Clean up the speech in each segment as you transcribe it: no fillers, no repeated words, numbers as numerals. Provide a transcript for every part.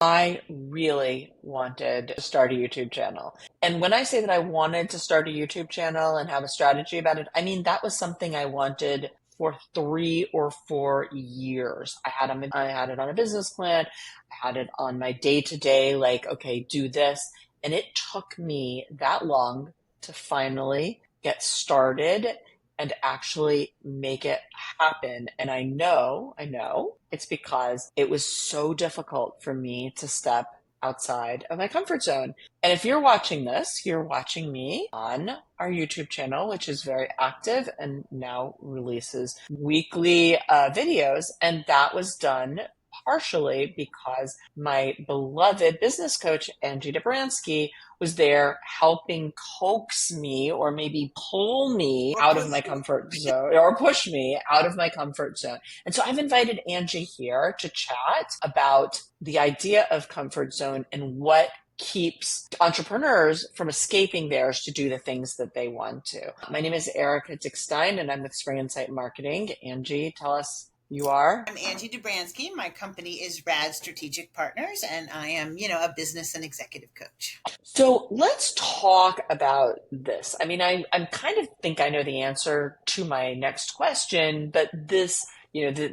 I really wanted to start a YouTube channel. And when I say that I wanted to start a YouTube channel and have a strategy about it, I mean, that was something I wanted for 3 or 4 years. I had it on a business plan. I had it on my day to day, like, okay, do this. And it took me that long to finally get started and actually make it happen. And I know it's because it was so difficult for me to step outside of my comfort zone. And if you're watching this, you're watching me on our YouTube channel, which is very active and now releases weekly videos. And that was done partially because my beloved business coach, Angie Dobransky, was there helping coax me or maybe pull me Or out of my push you. comfort zone or push me out of my comfort zone. And so I've invited Angie here to chat about the idea of comfort zone and what keeps entrepreneurs from escaping theirs to do the things that they want to. My name is Erica Dickstein and I'm with Spring Insight Marketing. Angie, tell us you are. I'm Angie Dobransky. My company is Rad Strategic Partners, and I am, a business and executive coach. So let's talk about this. I mean, I kind of think I know the answer to my next question, but this,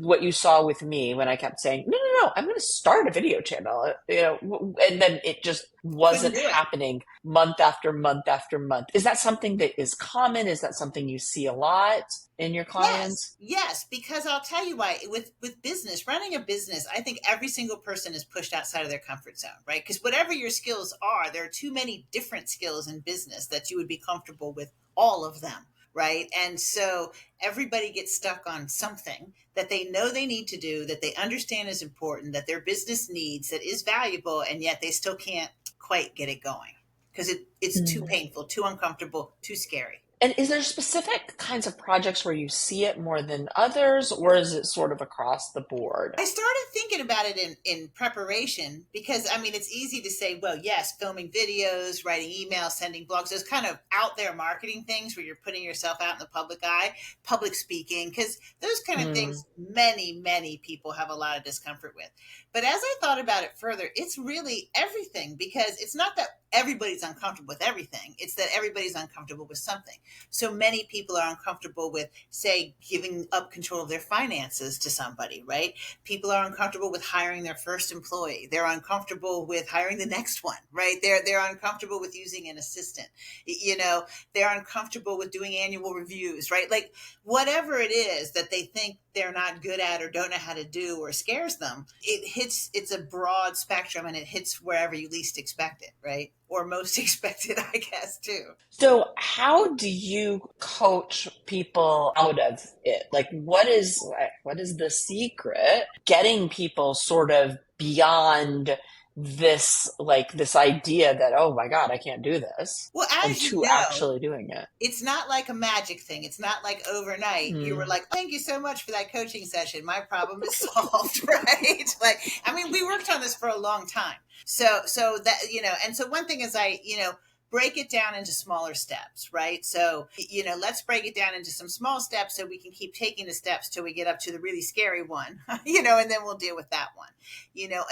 what you saw with me when I kept saying, no, no, no, I'm going to start a video channel, and then it just Couldn't wasn't do it. happening month after month after month. Is that something that is common? Is that something you see a lot in your Yes, clients? yes, because I'll tell you why. With business, running a business, I think every single person is pushed outside of their comfort zone, right? Because whatever your skills are, there are too many different skills in business that you would be comfortable with all of them, right? And so everybody gets stuck on something that they know they need to do, that they understand is important, that their business needs, that is valuable, and yet they still can't quite get it going because it's too painful, too uncomfortable, too scary. And is there specific kinds of projects where you see it more than others, or is it sort of across the board? I started thinking about it in preparation because I mean it's easy to say, well, yes, filming videos, writing emails, sending blogs, those kind of out there marketing things where you're putting yourself out in the public eye, public speaking, because those kind of Mm, things many people have a lot of discomfort with. But as I thought about it further, it's really everything because it's not that everybody's uncomfortable with everything, it's that everybody's uncomfortable with something. So many people are uncomfortable with, say, giving up control of their finances to somebody, right? People are uncomfortable with hiring their first employee. They're uncomfortable with hiring the next one, right? They're uncomfortable with using an assistant. They're uncomfortable with doing annual reviews, right? Like whatever it is that they think they're not good at or don't know how to do or scares them, it's a broad spectrum and it hits wherever you least expect it, right? Or most expected, I guess, too. So, how do you coach people out of it? Like, what is the secret getting people sort of beyond this idea that, oh my God, I can't do this, Well, and as you to know, actually doing it? it's not like a magic thing. It's not like overnight you were Mm, like, thank you so much for that coaching session. My problem is solved, right? Like, I mean, we worked on this for a long time. So that, and so one thing is break it down into smaller steps, right? So, let's break it down into some small steps so we can keep taking the steps till we get up to the really scary one, and then we'll deal with that one.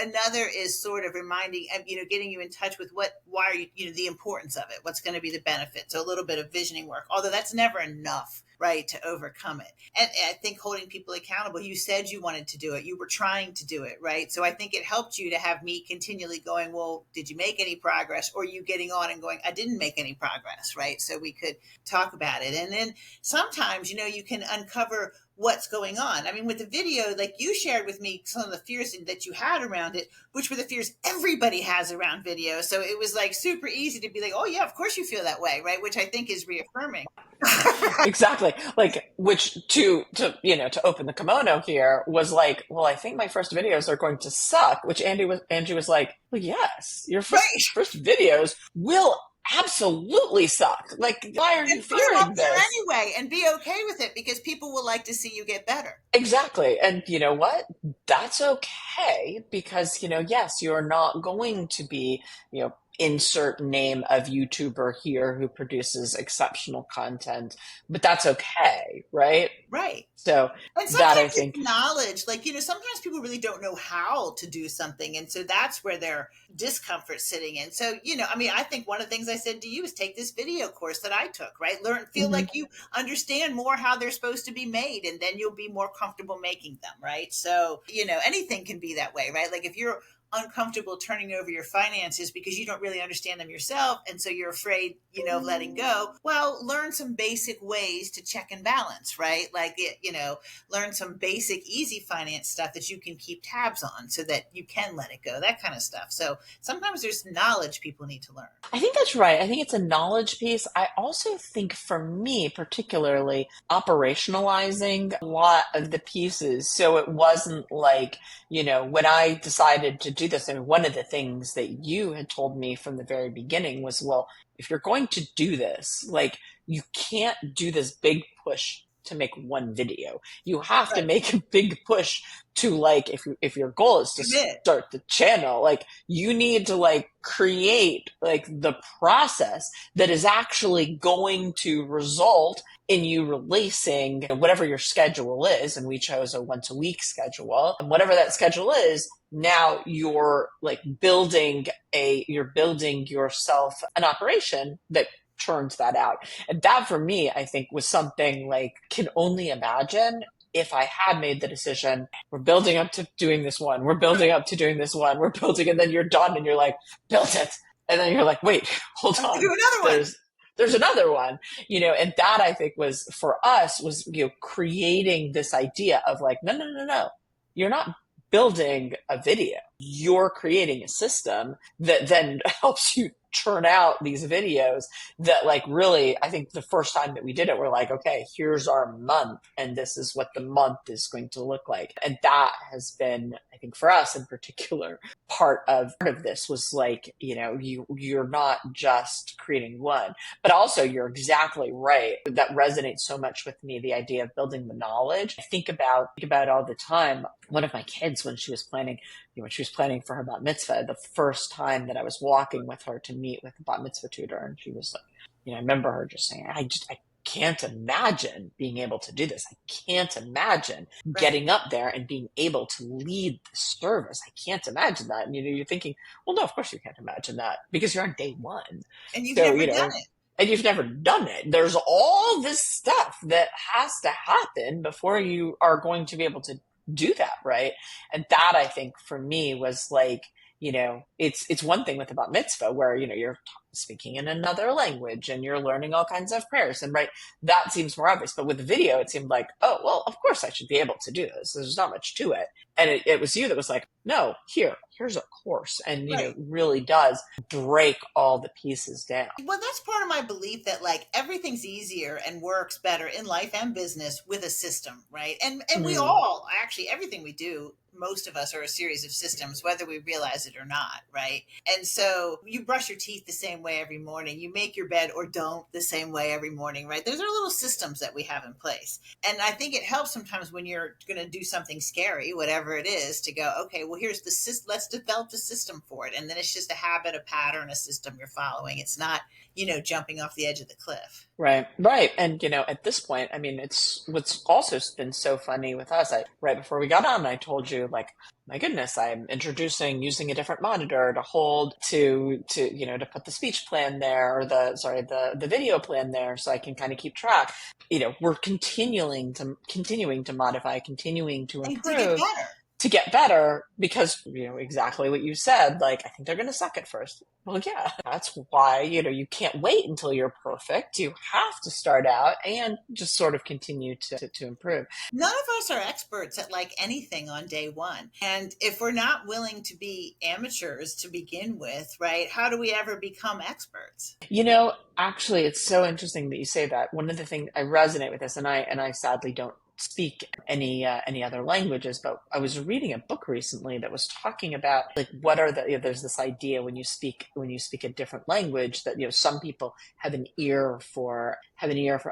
Another is sort of reminding, getting you in touch with why are you, the importance of it, what's going to be the benefit. So a little bit of visioning work, although that's never enough, right, to overcome it. And I think holding people accountable, you said you wanted to do it, you were trying to do it, right? So I think it helped you to have me continually going, well, did you make any progress? Or you getting on and going, I didn't make any progress, right? So we could talk about it. And then sometimes, you can uncover what's going on. I mean, with the video, like you shared with me some of the fears that you had around it, which were the fears everybody has around video. So it was like super easy to be like, oh yeah, of course you feel that way, right? Which I think is reaffirming. exactly. Like, which to open the kimono here was like, well, I think my first videos are going to suck. Which Angie was like, well, yes, your first Right. first videos will absolutely suck. Like, why are you And put them up fearing there this? anyway and be okay with it because people will like to see you get better. Exactly. And you know what? That's okay because, yes, you're not going to be, insert name of YouTuber here who produces exceptional content, but that's okay, right? Right. So And that I sometimes it's think, knowledge. Like, sometimes people really don't know how to do something. And so that's where their discomfort sitting in. So, I mean, I think one of the things I said to you is take this video course that I took, right? Feel mhm. like you understand more how they're supposed to be made, and then you'll be more comfortable making them, right? So, anything can be that way, right? Like if you're uncomfortable turning over your finances because you don't really understand them yourself, and so you're afraid of letting go, well, learn some basic ways to check and balance, right? Like learn some basic easy finance stuff that you can keep tabs on so that you can let it go, that kind of stuff. So sometimes there's knowledge people need to learn. I think that's right. I think it's a knowledge piece. I also think for me, particularly operationalizing a lot of the pieces. So it wasn't like, when I decided to do this, and one of the things that you had told me from the very beginning was, well, if you're going to do this, like you can't do this big push to make one video. You have to Right. make a big push to, like, if your goal is to Commit. start the channel, like you need to like create like the process that is actually going to result in you releasing whatever your schedule is. And we chose a once a week schedule, and whatever that schedule is, now you're building yourself an operation that churns that out. And that for me, I think was something like can only imagine if I had made the decision, we're building up to doing this one, we're building up to doing this one, we're building, and then you're done and you're like, built it. And then you're like, wait, hold I'm gonna do on. another one. There's another one, and that I think was for us was, creating this idea of like, no, no, no, no. You're not building a video. You're creating a system that then helps you churn out these videos that like really, I think the first time that we did it, we're like, okay, here's our month and this is what the month is going to look like. And that has been, I think for us in particular, part of this was like, you're not just creating one, but also you're exactly right. That resonates so much with me, the idea of building the knowledge. I think about it all the time. One of my kids, when she was planning for her bat mitzvah, the first time that I was walking with her to meet with a bat mitzvah tutor, and she was like, I remember her just saying, I can't imagine being able to do this. I can't imagine Right. getting up there and being able to lead the service. I can't imagine that. And you're thinking, well, no, of course you can't imagine that because you're on day one. And you've So, never done it. and you've never done it. There's all this stuff that has to happen before you are going to be able to do that, right? And that I think for me was like, it's one thing with about mitzvah where you're speaking in another language and you're learning all kinds of prayers, and right, that seems more obvious. But with the video, it seemed like, oh well, of course I should be able to do this. There's not much to it, and it was you that was like, no, here's a course, and Right. really does break all the pieces down. Well, that's part of my belief that like everything's easier and works better in life and business with a system, right? And we Mm, all actually everything we do, most of us are a series of systems, whether we realize it or not, right? And so you brush your teeth the same way every morning, you make your bed or don't the same way every morning, right? Those are little systems that we have in place. And I think it helps sometimes when you're going to do something scary, whatever it is, to go, okay, well, here's the system. Let's develop the system for it. And then it's just a habit, a pattern, a system you're following. It's not, jumping off the edge of the cliff. right. And at this point, I mean, it's what's also been so funny with us. Right before we got on, I told you, like, my goodness, I'm introducing using a different monitor to hold to put the speech plan there, or the video plan there, so I can kind of keep track. We're continuing to modify, continuing to And to get improve, better. to get better, because exactly what you said, like, I think they're going to suck at first. Well, yeah, that's why you can't wait until you're perfect. You have to start out and just sort of continue to improve. None of us are experts at like anything on day one. And if we're not willing to be amateurs to begin with, right, how do we ever become experts? Actually, it's so interesting that you say that. One of the things I resonate with this, and I sadly don't speak any other languages, but I was reading a book recently that was talking about like what are there's this idea when you speak a different language that some people have an ear for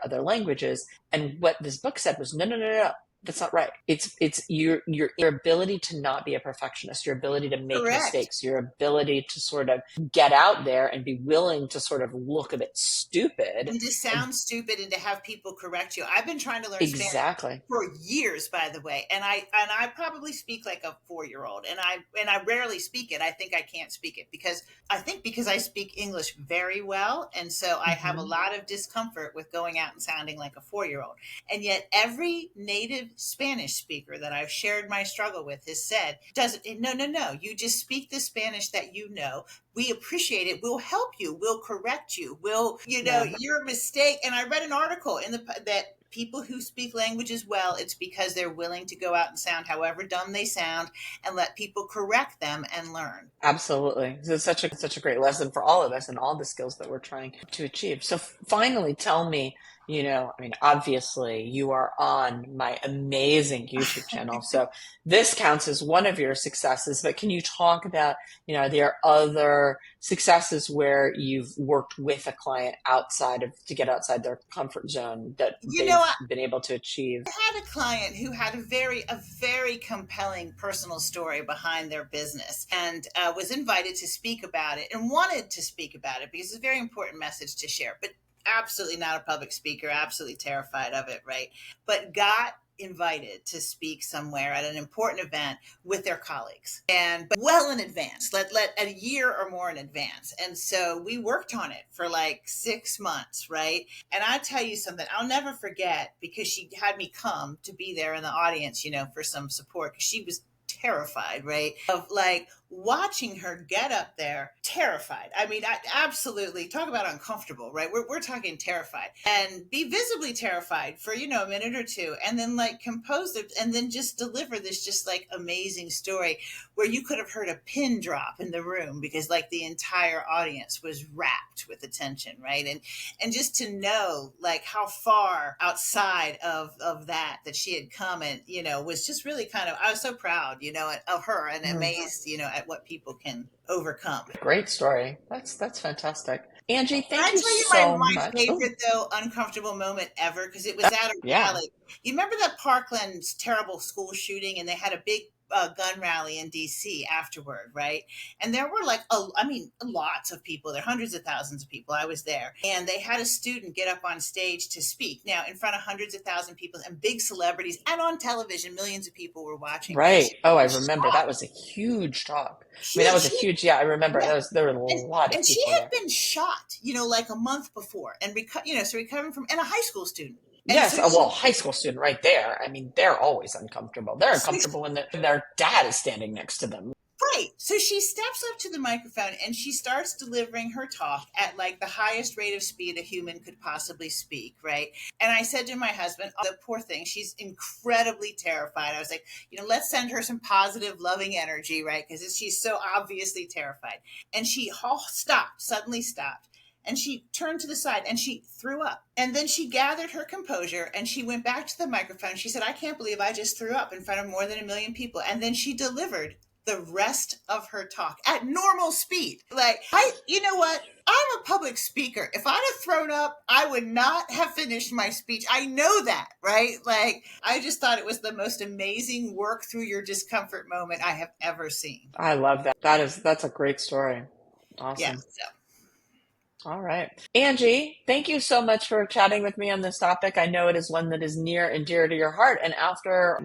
other languages, and what this book said was no, no, no, no. That's not right. It's your ability to not be a perfectionist, your ability to make Correct. mistakes, your ability to sort of get out there and be willing to sort of look a bit stupid. And to And sound stupid and to have people correct you. I've been trying to learn Spanish exactly. for years, by the way, and I probably speak like a 4 year old, and I rarely speak it. I think I can't speak it because I speak English very well, and so I have a Hmm. lot of discomfort with going out and sounding like a 4 year old. And yet, every native Spanish speaker that I've shared my struggle with has said, "Doesn't no, no, no. You just speak the Spanish that you know. We appreciate it. We'll help you. We'll correct you. We'll, Yeah. your mistake." And I read an article that people who speak languages well, it's because they're willing to go out and sound however dumb they sound and let people correct them and learn. Absolutely. So it's such a great lesson for all of us and all the skills that we're trying to achieve. So finally tell me, I mean, obviously you are on my amazing YouTube channel. So this counts as one of your successes, but can you talk about, are there other successes where you've worked with a client to get outside their comfort zone that You know, they've been able to achieve? had a client who had a very compelling personal story behind their business, and was invited to speak about it and wanted to speak about it because it's a very important message to share, but absolutely not a public speaker, absolutely terrified of it, right? But got invited to speak somewhere at an important event with their colleagues, and but well in advance, let a year or more in advance. And so we worked on it for like 6 months, right? And I tell you something, I'll never forget, because she had me come to be there in the audience, for some support, because she was terrified, right? Of like watching her get up there, terrified. I mean, I absolutely talk about uncomfortable, right? We're talking terrified, and be visibly terrified for, a minute or two, and then like compose it, and then just deliver this just like amazing story where you could have heard a pin drop in the room because like the entire audience was rapt with attention, right? And just to know like how far outside of that she had come, and was just really kind of, I was so proud, of her, and Mhm. amazed, at what people can overcome. Great story. That's fantastic. Angie, Can thank I you tell you my so my much. Oh, favorite though uncomfortable moment ever? Because it was at a yeah. rally. You remember that Parkland's terrible school shooting, and they had a big gun rally in D.C. afterward, right? And there were like, I mean, lots of people there, hundreds of thousands of people. I was there, and they had a student get up on stage to speak. Now, in front of hundreds of thousand people and big celebrities, and on television, millions of people were watching. And Right. she Oh, I was remember. That shocked, was a huge talk. I mean, that huge. was a huge, yeah, I remember. Yeah. There were a and lot of and she people had there. been shot, like a month before, and so recovering from, and a high school student, and Yes. so Oh, well, she, high school student right there. I mean, they're always uncomfortable. They're so uncomfortable when their dad is standing next to them. right. So she steps up to the microphone and she starts delivering her talk at like the highest rate of speed a human could possibly speak, right? And I said to my husband, "Oh, the poor thing, she's incredibly terrified." I was like, let's send her some positive, loving energy, right? Because she's so obviously terrified. And she stopped, suddenly stopped. And she turned to the side and she threw up. And then she gathered her composure and she went back to the microphone. She said, "I can't believe I just threw up in front of more than 1 million people." And then she delivered the rest of her talk at normal speed. Like, you know what? I'm a public speaker. If I'd have thrown up, I would not have finished my speech. I know that, right? Like, I just thought it was the most amazing work through your discomfort moment I have ever seen. I love that. That's a great story. Yeah. Awesome. So All right. Angie, thank you so much for chatting with me on this topic. I know it is one that is near and dear to your heart. And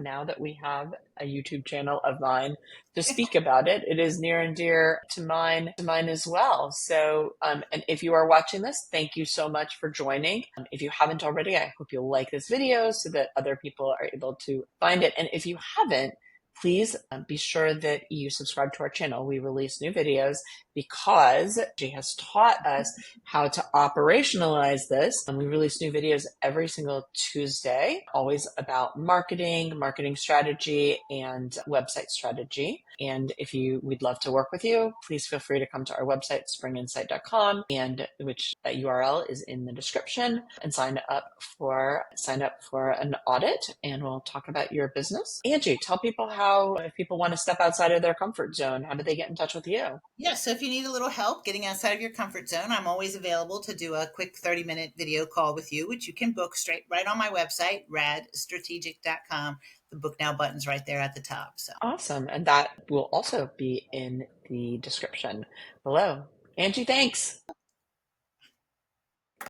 now that we have a YouTube channel of mine to speak about it, it is near and dear to mine as well. So, and if you are watching this, thank you so much for joining. If you haven't already, I hope you'll like this video so that other people are able to find it. And if you haven't, please be sure that you subscribe to our channel. We release new videos because she has taught us how to operationalize this. And we release new videos every single Tuesday, always about marketing strategy, and website strategy. And we'd love to work with you, please feel free to come to our website, springinsight.com, and which that URL is in the description, and sign up for an audit, and we'll talk about your business. Angie, tell people how how, if people want to step outside of their comfort zone, how do they get in touch with you? Yeah, so if you need a little help getting outside of your comfort zone, I'm always available to do a quick 30-minute video call with you, which you can book straight right on my website, radstrategic.com. The book now button's right there at the top. So Awesome. And that will also be in the description below. Angie, thanks.